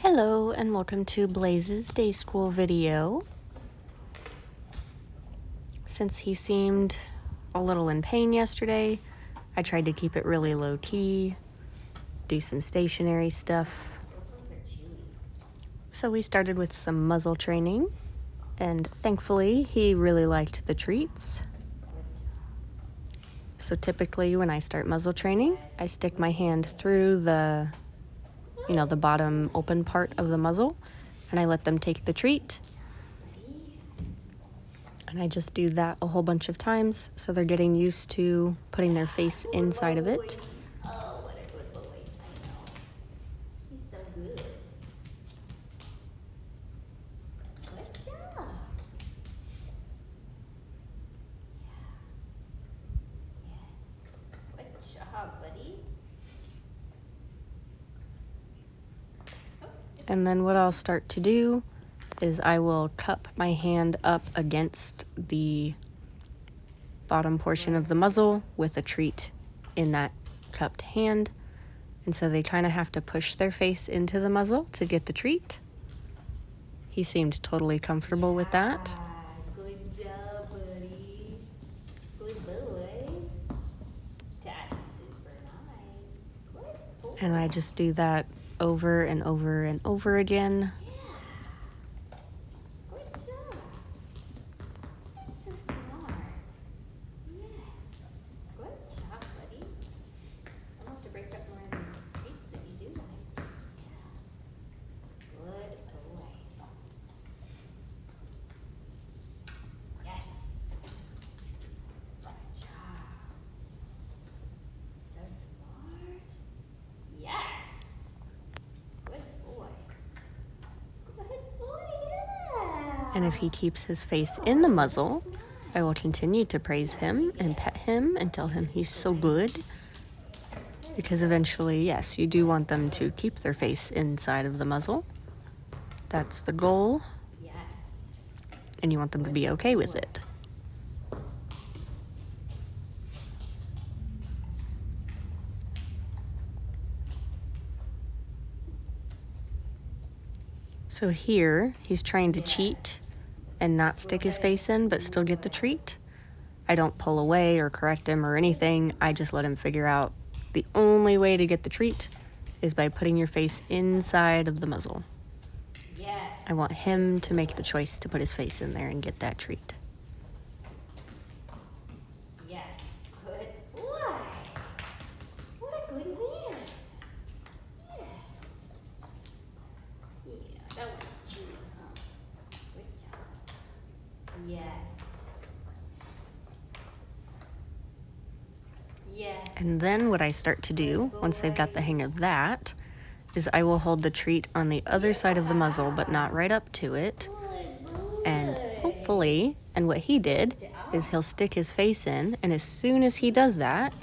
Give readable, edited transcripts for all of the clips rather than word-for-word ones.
Hello and welcome to Blaze's day school video. Since he seemed a little in pain yesterday, I tried to keep it really low key, do some stationary stuff. So we started with some muzzle training, and thankfully he really liked the treats. So typically when I start muzzle training, I stick my hand through the bottom open part of the muzzle, and I let them take the treat. And I just do that a whole bunch of times, so they're getting used to putting their face inside of it. Oh, what a good boy. I know. He's so good. Good job. Yeah. Yes. Good job, buddy. And then what I'll start to do is I will cup my hand up against the bottom portion of the muzzle with a treat in that cupped hand. And so they kind of have to push their face into the muzzle to get the treat. He seemed totally comfortable with that. Good job, buddy. Good boy. That's super nice. Good boy. And I just do that over and over and over again. Yeah. Good job. That's so smart. Yes. Good job, buddy. I'm going to have to break up more of these treats that you do like. Yeah. Good boy. Yes. Good job. So smart. Yes. Good boy. Good boy, yeah. And if he keeps his face in the muzzle, I will continue to praise him and pet him and tell him he's so good. Because eventually, yes, you do want them to keep their face inside of the muzzle. That's the goal, Yes. and you want them to be okay with it. So here, he's trying to cheat and not stick his face in, but still get the treat. I don't pull away or correct him or anything. I just let him figure out the only way to get the treat is by putting your face inside of the muzzle. Yes. I want him to make the choice to put his face in there and get that treat. Yes. Good boy. What a good man. Yes. Yeah, that was cute, huh? Good job. Yes. Yes. And then what I start to do, once they've got the hang of that, is I will hold the treat on the other side of the muzzle, but not right up to it. Good boy. And hopefully, and what he did, is he'll stick his face in, and as soon as he does that,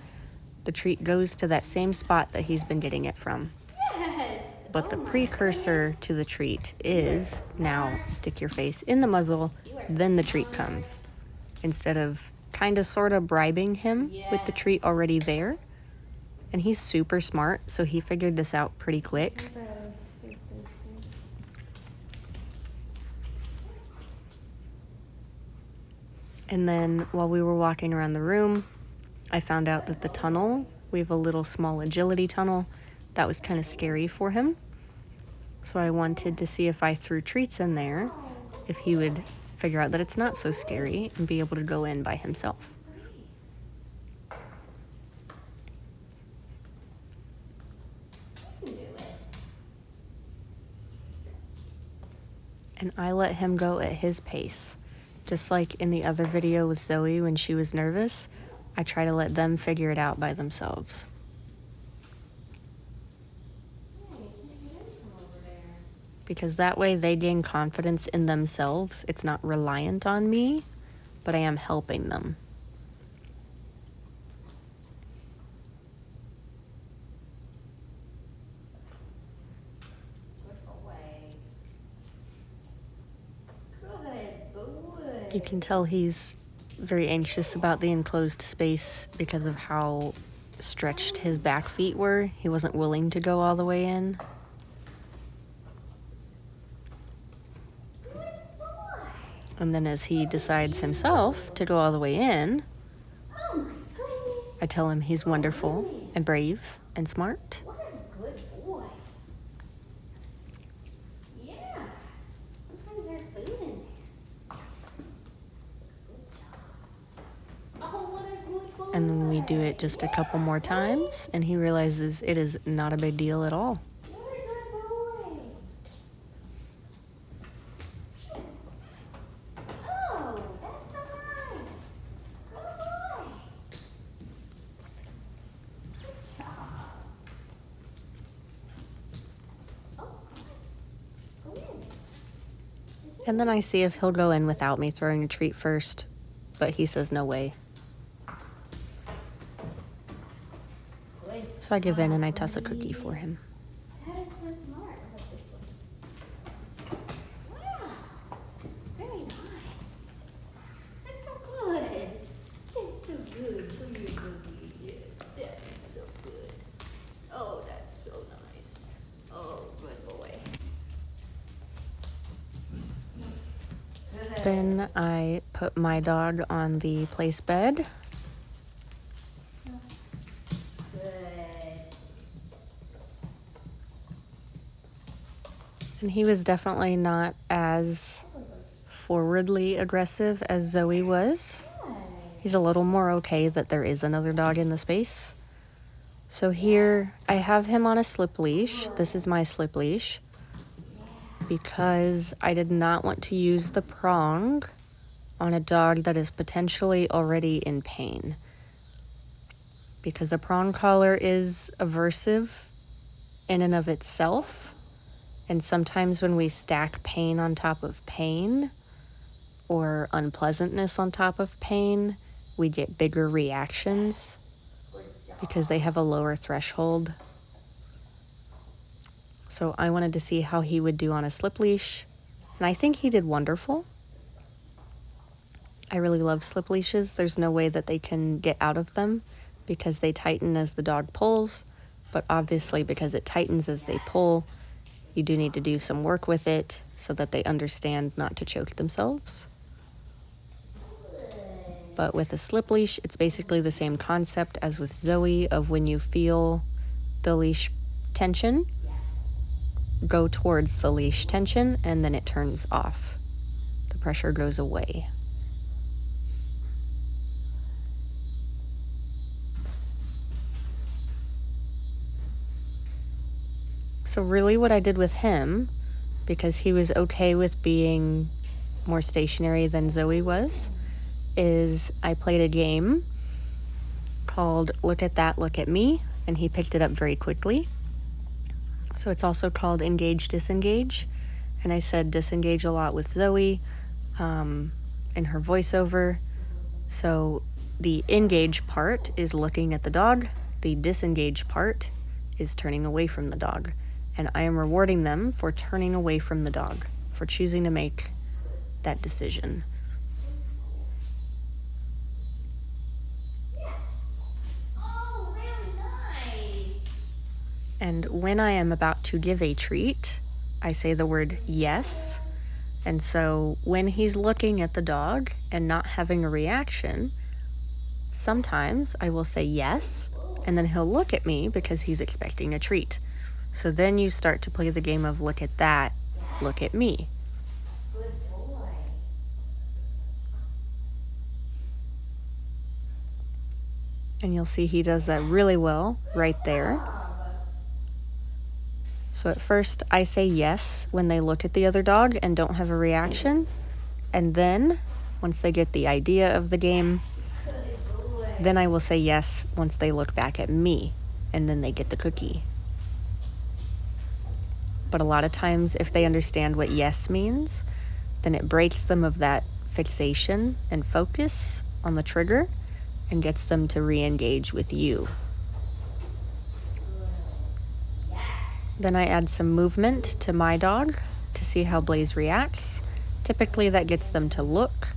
the treat goes to that same spot that he's been getting it from. Yes. But the precursor to the treat is now stick your face in the muzzle, then the treat comes. Instead of kind of sort of bribing him with the treat already there. And he's super smart, so he figured this out pretty quick. And then while we were walking around the room, I found out that the tunnel, we have a little small agility tunnel, that was kind of scary for him. So I wanted to see if I threw treats in there, if he would figure out that it's not so scary and be able to go in by himself. You can do it. And I let him go at his pace. Just like in the other video with Zoe when she was nervous, I try to let them figure it out by themselves. Because that way they gain confidence in themselves. It's not reliant on me, but I am helping them. Good boy. You can tell he's very anxious about the enclosed space because of how stretched his back feet were. He wasn't willing to go all the way in. And then as he decides himself to go all the way in, Oh my goodness. I tell him he's wonderful and brave and smart. What a good boy. Yeah. Sometimes there's food in there. Good job. Oh, what a good boy. And then we do it just a couple more times, and he realizes it is not a big deal at all. What a good boy. Oh, that's so nice. Good boy. Good job. Oh, go in. And then I see if he'll go in without me throwing a treat first, but he says no way. Good. So I give in and I toss a cookie for him. That is so smart. Look this one. Wow. Very nice. That's so good. That's so good for your cookie. Yes, that is so good. Oh, that's so nice. Oh, good boy. Good. Then I put my dog on the place bed. And he was definitely not as forwardly aggressive as Zoe was. He's a little more okay that there is another dog in the space. So here I have him on a slip leash. This is my slip leash because I did not want to use the prong on a dog that is potentially already in pain. Because a prong collar is aversive in and of itself. And sometimes when we stack pain on top of pain or unpleasantness on top of pain, we get bigger reactions because they have a lower threshold. So I wanted to see how he would do on a slip leash, and I think he did wonderful. I really love slip leashes. There's no way that they can get out of them because they tighten as the dog pulls, but obviously because it tightens as they pull, you do need to do some work with it so that they understand not to choke themselves. But with a slip leash, it's basically the same concept as with Zoe of when you feel the leash tension, go towards the leash tension and then it turns off. The pressure goes away. So really what I did with him, because he was okay with being more stationary than Zoe was, is I played a game called Look at That, Look at Me, and he picked it up very quickly. So it's also called Engage, Disengage, and I said disengage a lot with Zoe in her voiceover. So the engage part is looking at the dog, the disengage part is turning away from the dog. And I am rewarding them for turning away from the dog, for choosing to make that decision. Oh, really nice. And when I am about to give a treat, I say the word yes. And so when he's looking at the dog and not having a reaction, sometimes I will say yes, and then he'll look at me because he's expecting a treat. So then you start to play the game of look at that, look at me. Good boy. And you'll see he does that really well right there. So at first I say yes when they look at the other dog and don't have a reaction. And then once they get the idea of the game, then I will say yes once they look back at me and then they get the cookie. But a lot of times if they understand what yes means, then it breaks them of that fixation and focus on the trigger and gets them to re-engage with you. Then I add some movement to my dog to see how Blaze reacts. Typically that gets them to look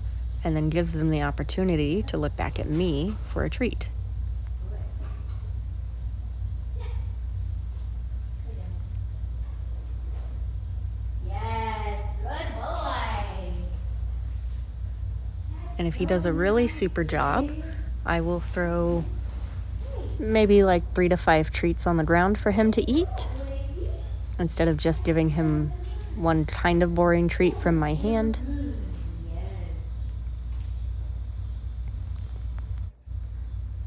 and then gives them the opportunity to look back at me for a treat. Yes, good boy. And if he does a really super job, I will throw maybe like 3 to 5 treats on the ground for him to eat, instead of just giving him one kind of boring treat from my hand.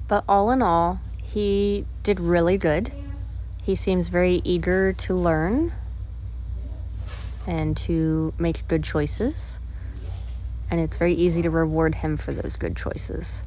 But all in all, he did really good. He seems very eager to learn and to make good choices. And it's very easy to reward him for those good choices.